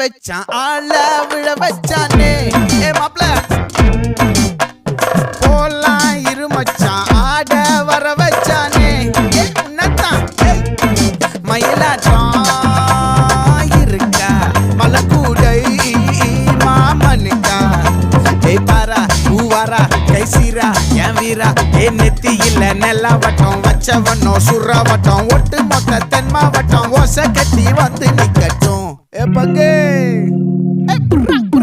வச்சான் ஆள விழ வச்சானே மாப்ள போலாம் இருமச்சான் ஆட வர வச்சானே உன்னத்தான் மயிலாட்டம் இருக்கா மலக்கூடை மாமனுக்கா பாரா பூவாரா கைசீரா என் வீரா நெத்தி இல்ல நெல்லா வட்டம் வச்சவனோ சுறா வட்டம் ஒட்டு மொத்த தென் மாவட்டம் ஓசை கட்டி வந்து நிக்கட்டும் பங்கே